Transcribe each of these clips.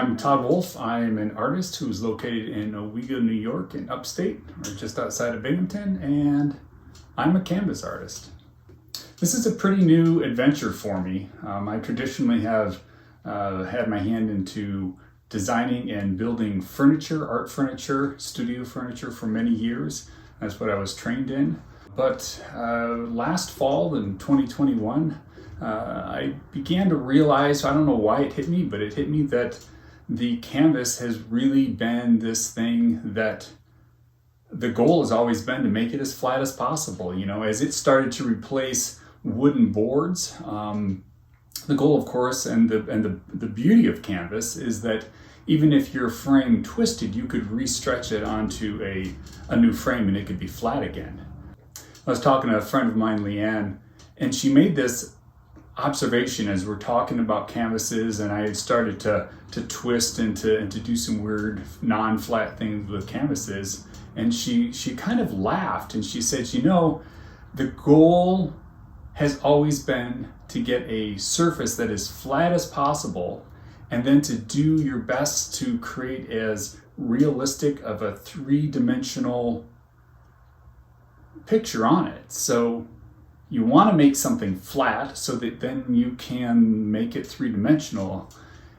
I'm Todd Wolfe. I'm an artist who's located in Owego, New York, in upstate, or just outside of Binghamton, and I'm a canvas artist. This is a pretty new adventure for me. I traditionally have had my hand into designing and building furniture, art furniture, studio furniture for many years. That's what I was trained in. But last fall in 2021, I began to realize, I don't know why it hit me, but it hit me that the canvas has really been this thing that the goal has always been to make it as flat as possible. You know, as it started to replace wooden boards, the goal, of course, and the beauty of canvas is that even if your frame twisted, you could restretch it onto a new frame and it could be flat again. I was talking to a friend of mine, Leanne, and she made this observation as we're talking about canvases, and I had started to twist and to do some weird non-flat things with canvases, and she kind of laughed and she said, you know, the goal has always been to get a surface that is flat as possible, and then to do your best to create as realistic of a three-dimensional picture on it. So you want to make something flat so that then you can make it three-dimensional.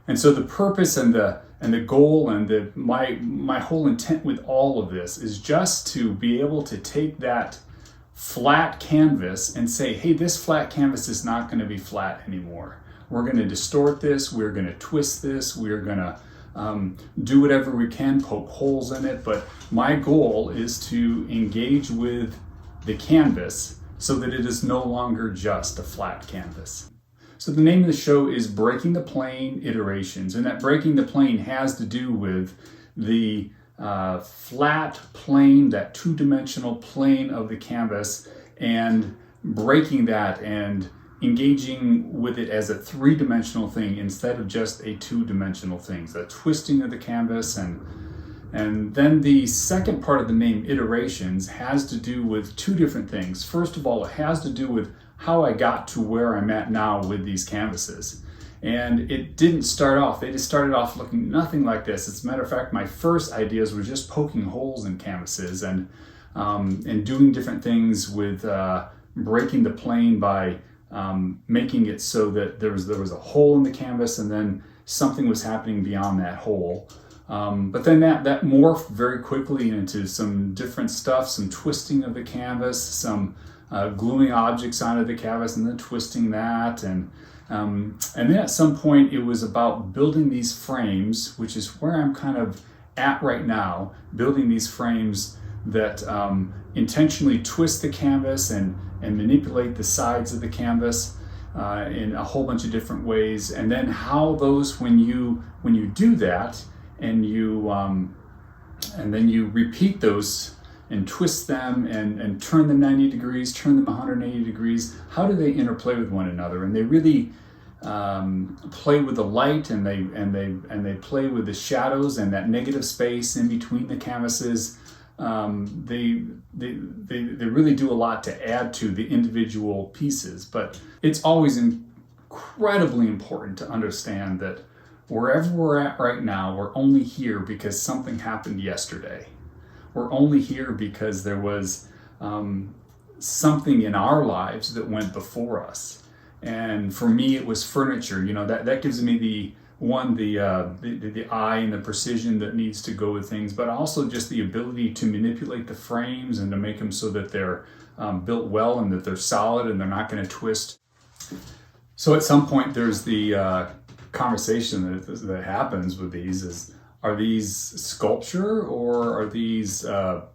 And so the purpose and the goal and my whole intent with all of this is just to be able to take that flat canvas and say, hey, this flat canvas is not going to be flat anymore. We're going to distort this, we're going to twist this, we're going to do whatever we can, poke holes in it. But my goal is to engage with the canvas so that it is no longer just a flat canvas. So the name of the show is Breaking the Plane Iterations, and that breaking the plane has to do with the flat plane, that two-dimensional plane of the canvas, and breaking that and engaging with it as a three-dimensional thing instead of just a two-dimensional thing. The twisting of the canvas, and then the second part of the name, Iterations, has to do with two different things. First of all, it has to do with how I got to where I'm at now with these canvases. And it didn't start off, they just started off looking nothing like this. As a matter of fact, my first ideas were just poking holes in canvases and doing different things with breaking the plane by making it so that there was a hole in the canvas and then something was happening beyond that hole. But then that morphed very quickly into some different stuff, some twisting of the canvas, some gluing objects onto the canvas and then twisting that. And then at some point it was about building these frames, which is where I'm kind of at right now, building these frames that intentionally twist the canvas and manipulate the sides of the canvas in a whole bunch of different ways. And then how those, when you do that, and then you repeat those and twist them and turn them 90 degrees, turn them 180 degrees, how do they interplay with one another? And they really play with the light, and they play with the shadows and that negative space in between the canvases. They really do a lot to add to the individual pieces, but it's always incredibly important to understand that wherever we're at right now, we're only here because something happened yesterday. We're only here because there was something in our lives that went before us. And for me, it was furniture. You know, that gives me the eye and the precision that needs to go with things, but also just the ability to manipulate the frames and to make them so that they're built well and that they're solid and they're not going to twist. So at some point, there's the conversation that happens with these is, are these sculpture or are these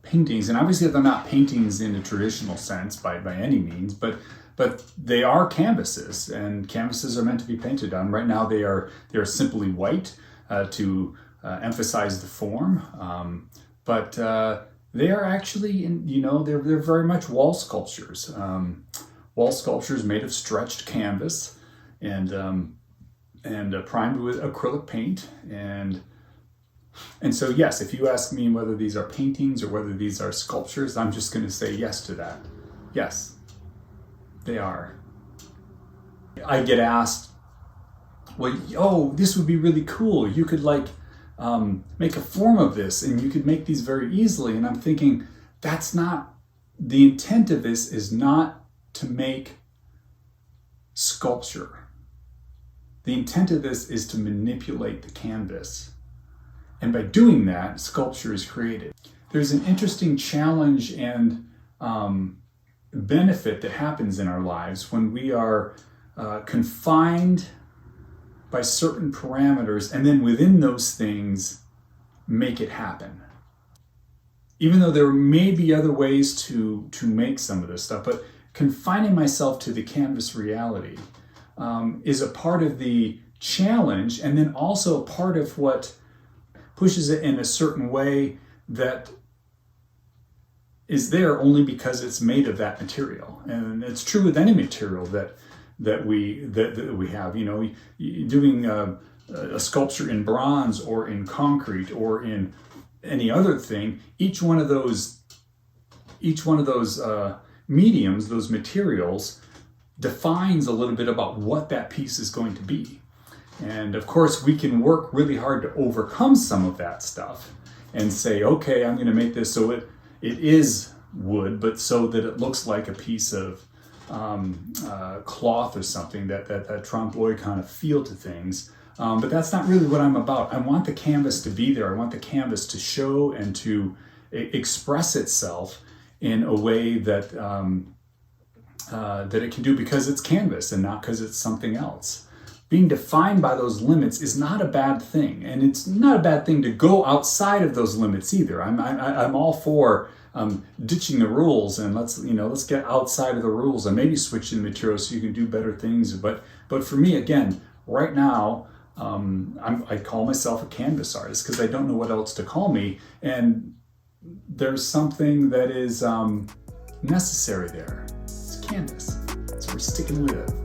paintings? And obviously they're not paintings in a traditional sense by any means, but they are canvases, and canvases are meant to be painted on. Right now they are simply white to emphasize the form, but they are actually, they're very much wall sculptures. Wall sculptures made of stretched canvas and primed with acrylic paint. And so, yes, if you ask me whether these are paintings or whether these are sculptures, I'm just going to say yes to that. Yes, they are. I get asked well, oh, this would be really cool. You could like make a form of this, and you could make these very easily. And I'm thinking, that's not, the intent of this is not to make sculpture. The intent of this is to manipulate the canvas. And by doing that, sculpture is created. There's an interesting challenge and benefit that happens in our lives when we are confined by certain parameters, and then within those things, make it happen. Even though there may be other ways to make some of this stuff, but confining myself to the canvas reality is a part of the challenge, and then also a part of what pushes it in a certain way that is there only because it's made of that material. And it's true with any material that we have. You know, doing a sculpture in bronze or in concrete or in any other thing, each one of those mediums, those materials, defines a little bit about what that piece is going to be. And of course, we can work really hard to overcome some of that stuff and say, okay, I'm going to make this so it is wood, but so that it looks like a piece of cloth or something, that trompe-l'oeil kind of feel to things. But that's not really what I'm about. I want the canvas to be there. I want the canvas to show and to express itself in a way that that it can do because it's canvas and not because it's something else. Being defined by those limits is not a bad thing, and it's not a bad thing to go outside of those limits either. I'm all for ditching the rules, and let's get outside of the rules and maybe switch the materials so you can do better things. But for me, again, right now, I call myself a canvas artist because I don't know what else to call me, and there's something that is necessary there. It's canvas, so we're sticking with it.